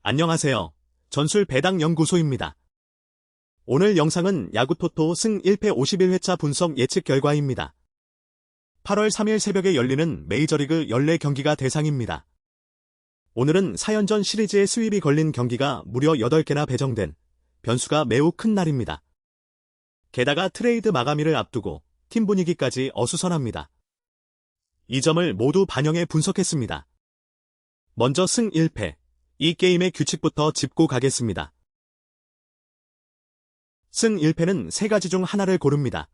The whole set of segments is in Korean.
안녕하세요. 전술 배당 연구소입니다. 오늘 영상은 야구토토 승 1패 51회차 분석 예측 결과입니다. 8월 3일 새벽에 열리는 메이저리그 14경기가 대상입니다. 오늘은 4연전 시리즈의 수입이 걸린 경기가 무려 8개나 배정된 변수가 매우 큰 날입니다. 게다가 트레이드 마감일을 앞두고 팀 분위기까지 어수선합니다. 이 점을 모두 반영해 분석했습니다. 먼저 승 1패, 이 게임의 규칙부터 짚고 가겠습니다. 승 1패는 세 가지 중 하나를 고릅니다.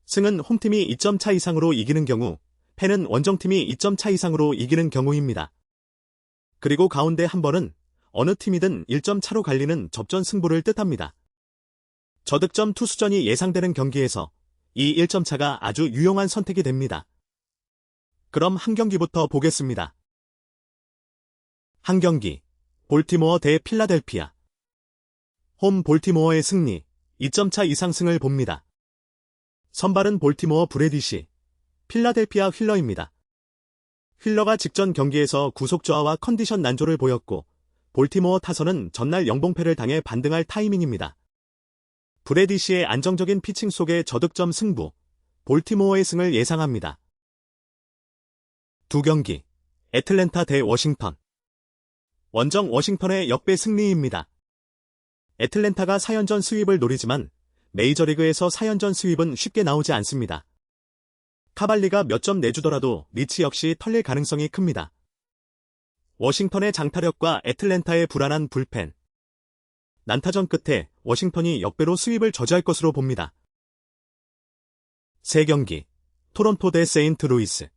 승은 홈팀이 2점 차 이상으로 이기는 경우, 패는 원정팀이 2점 차 이상으로 이기는 경우입니다. 그리고 가운데 한 번은 어느 팀이든 1점 차로 갈리는 접전 승부를 뜻합니다. 저득점 투수전이 예상되는 경기에서 이 1점 차가 아주 유용한 선택이 됩니다. 그럼 한 경기부터 보겠습니다. 한 경기, 볼티모어 대 필라델피아. 홈 볼티모어의 승리, 2점 차 이상 승을 봅니다. 선발은 볼티모어 브래디시, 필라델피아 휠러입니다. 휠러가 직전 경기에서 구속 저하와 컨디션 난조를 보였고, 볼티모어 타선은 전날 영봉패를 당해 반등할 타이밍입니다. 브래디시의 안정적인 피칭 속의 저득점 승부, 볼티모어의 승을 예상합니다. 두 경기, 애틀랜타 대 워싱턴. 원정 워싱턴의 역배 승리입니다. 애틀랜타가 4연전 스윕을 노리지만 메이저리그에서 4연전 스윕은 쉽게 나오지 않습니다. 카발리가 몇 점 내주더라도 리치 역시 털릴 가능성이 큽니다. 워싱턴의 장타력과 애틀랜타의 불안한 불펜. 난타전 끝에 워싱턴이 역배로 스윕을 저지할 것으로 봅니다. 세 경기, 토론토 대 세인트루이스.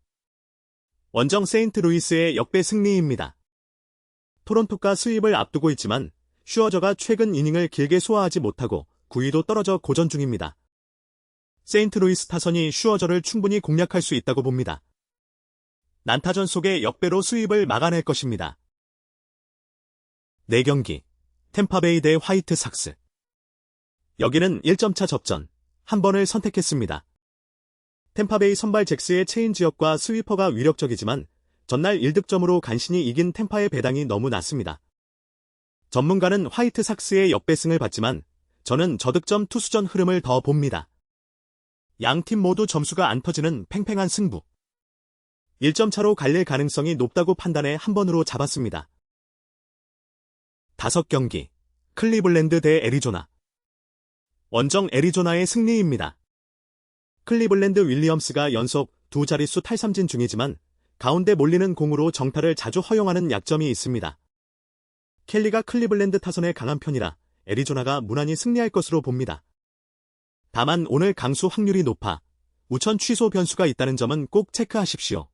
원정 세인트루이스의 역배 승리입니다. 토론토가 스윕을 앞두고 있지만 슈어저가 최근 이닝을 길게 소화하지 못하고 9위도 떨어져 고전 중입니다. 세인트루이스 타선이 슈어저를 충분히 공략할 수 있다고 봅니다. 난타전 속의 역배로 스윕을 막아낼 것입니다. 4경기, 템파베이 대 화이트삭스. 여기는 1점차 접전, 한 번을 선택했습니다. 템파베이 선발 잭스의 체인지업과 스위퍼가 위력적이지만 전날 1득점으로 간신히 이긴 템파의 배당이 너무 낮습니다. 전문가는 화이트삭스의 역배승을 봤지만 저는 저득점 투수전 흐름을 더 봅니다. 양팀 모두 점수가 안 터지는 팽팽한 승부. 1점 차로 갈릴 가능성이 높다고 판단해 한 번으로 잡았습니다. 5경기, 클리블랜드 대 애리조나. 원정 애리조나의 승리입니다. 클리블랜드 윌리엄스가 연속 두 자릿수 탈삼진 중이지만 가운데 몰리는 공으로 정타를 자주 허용하는 약점이 있습니다. 켈리가 클리블랜드 타선에 강한 편이라 애리조나가 무난히 승리할 것으로 봅니다. 다만 오늘 강수 확률이 높아 우천 취소 변수가 있다는 점은 꼭 체크하십시오.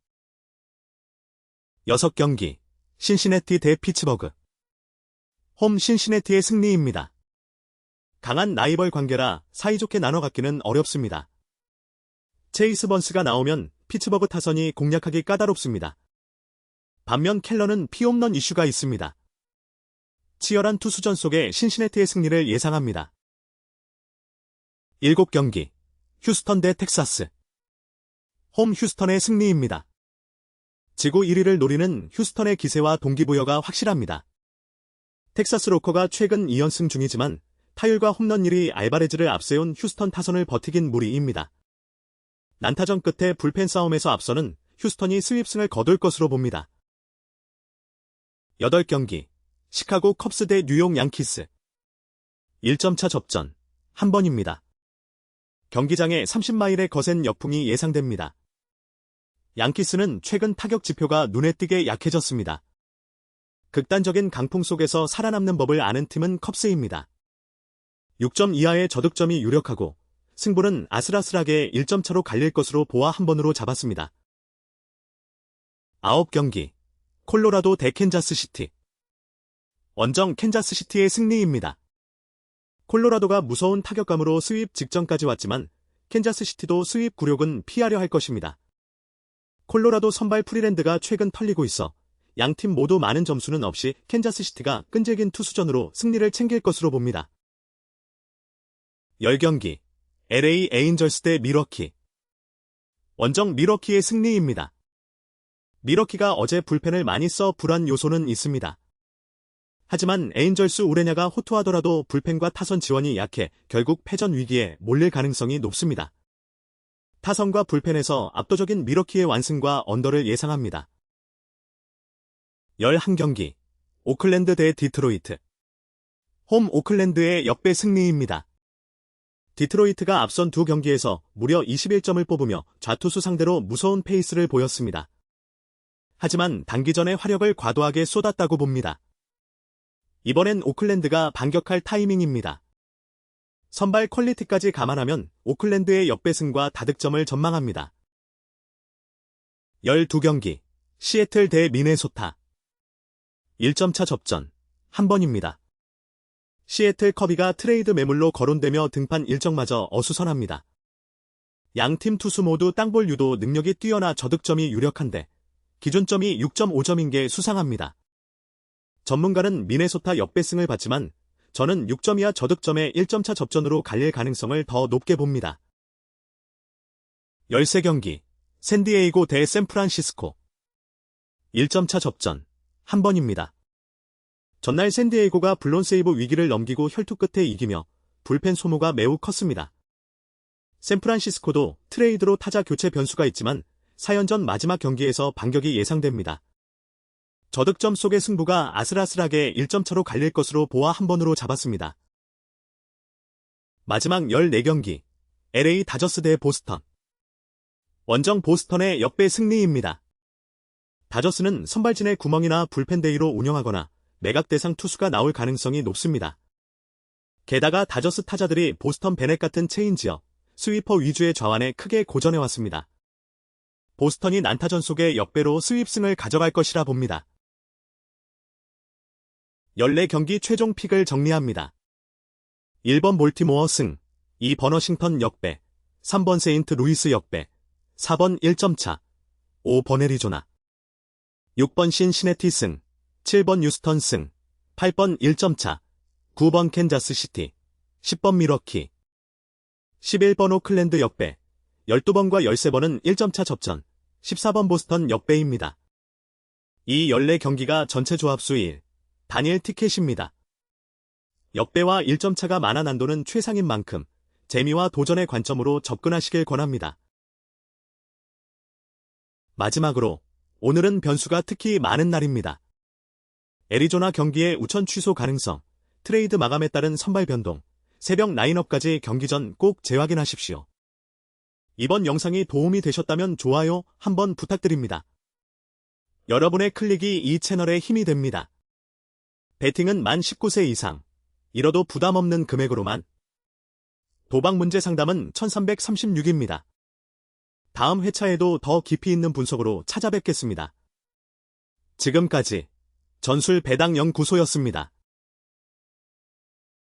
6경기, 신시내티 대 피츠버그. 홈 신시내티의 승리입니다. 강한 라이벌 관계라 사이좋게 나눠 갖기는 어렵습니다. 체이스 번스가 나오면 피츠버그 타선이 공략하기 까다롭습니다. 반면 켈러는 피홈런 이슈가 있습니다. 치열한 투수전 속에 신시내티의 승리를 예상합니다. 7경기, 휴스턴 대 텍사스. 홈 휴스턴의 승리입니다. 지구 1위를 노리는 휴스턴의 기세와 동기부여가 확실합니다. 텍사스 로커가 최근 2연승 중이지만 타율과 홈런 1위 알바레즈를 앞세운 휴스턴 타선을 버티긴 무리입니다. 난타전 끝에 불펜 싸움에서 앞서는 휴스턴이 스윕승을 거둘 것으로 봅니다. 8경기, 시카고 컵스 대 뉴욕 양키스. 1점차 접전, 한 번입니다. 경기장에 30마일의 거센 역풍이 예상됩니다. 양키스는 최근 타격 지표가 눈에 띄게 약해졌습니다. 극단적인 강풍 속에서 살아남는 법을 아는 팀은 컵스입니다. 6점 이하의 저득점이 유력하고 승부는 아슬아슬하게 1점 차로 갈릴 것으로 보아 한 번으로 잡았습니다. 9경기, 콜로라도 대 캔자스시티. 원정 캔자스시티의 승리입니다. 콜로라도가 무서운 타격감으로 스윕 직전까지 왔지만 캔자스시티도 스윕 굴욕은 피하려 할 것입니다. 콜로라도 선발 프리랜드가 최근 털리고 있어 양팀 모두 많은 점수는 없이 캔자스시티가 끈질긴 투수전으로 승리를 챙길 것으로 봅니다. 10경기, LA 에인절스 대 밀워키. 원정 밀워키의 승리입니다. 밀워키가 어제 불펜을 많이 써 불안 요소는 있습니다. 하지만 에인절스 우레냐가 호투하더라도 불펜과 타선 지원이 약해 결국 패전 위기에 몰릴 가능성이 높습니다. 타선과 불펜에서 압도적인 미러키의 완승과 언더를 예상합니다. 11경기 오클랜드 대 디트로이트. 홈 오클랜드의 역배 승리입니다. 디트로이트가 앞선 두 경기에서 무려 21점을 뽑으며 좌투수 상대로 무서운 페이스를 보였습니다. 하지만 단기전에 화력을 과도하게 쏟았다고 봅니다. 이번엔 오클랜드가 반격할 타이밍입니다. 선발 퀄리티까지 감안하면 오클랜드의 역배승과 다득점을 전망합니다. 12경기 시애틀 대 미네소타. 1점차 접전 한 번입니다. 시애틀 커비가 트레이드 매물로 거론되며 등판 일정마저 어수선합니다. 양팀 투수 모두 땅볼 유도 능력이 뛰어나 저득점이 유력한데 기준점이 6.5점인 게 수상합니다. 전문가는 미네소타 역배승을 봤지만 저는 6점 이하 저득점의 1점차 접전으로 갈릴 가능성을 더 높게 봅니다. 13경기 샌디에이고 대 샌프란시스코. 1점차 접전 한 번입니다. 전날 샌디에이고가 블론 세이브 위기를 넘기고 혈투 끝에 이기며 불펜 소모가 매우 컸습니다. 샌프란시스코도 트레이드로 타자 교체 변수가 있지만 4연전 마지막 경기에서 반격이 예상됩니다. 저득점 속의 승부가 아슬아슬하게 1점차로 갈릴 것으로 보아 한 번으로 잡았습니다. 마지막 14경기 LA 다저스 대 보스턴. 원정 보스턴의 역배 승리입니다. 다저스는 선발진의 구멍이나 불펜 데이로 운영하거나 매각 대상 투수가 나올 가능성이 높습니다. 게다가 다저스 타자들이 보스턴 베넷 같은 체인지업, 스위퍼 위주의 좌완에 크게 고전해왔습니다. 보스턴이 난타전 속의 역배로 스윕승을 가져갈 것이라 봅니다. 14경기 최종 픽을 정리합니다. 1번 볼티모어 승, 2번 워싱턴 역배, 3번 세인트 루이스 역배, 4번 1점차, 5번 애리조나, 6번 신시내티 승, 7번 유스턴 승, 8번 1점차, 9번 캔자스시티, 10번 미러키, 11번 오클랜드 역배, 12번과 13번은 1점차 접전, 14번 보스턴 역배입니다. 이 14경기가 전체 조합수 1, 단일 티켓입니다. 역배와 1점차가 많아 난도는 최상인 만큼 재미와 도전의 관점으로 접근하시길 권합니다. 마지막으로 오늘은 변수가 특히 많은 날입니다. 애리조나 경기의 우천 취소 가능성, 트레이드 마감에 따른 선발 변동, 새벽 라인업까지 경기 전 꼭 재확인하십시오. 이번 영상이 도움이 되셨다면 좋아요 한번 부탁드립니다. 여러분의 클릭이 이 채널에 힘이 됩니다. 배팅은 만 19세 이상, 잃어도 부담 없는 금액으로만. 도박 문제 상담은 1336입니다. 다음 회차에도 더 깊이 있는 분석으로 찾아뵙겠습니다. 지금까지 전술 배당 연구소였습니다.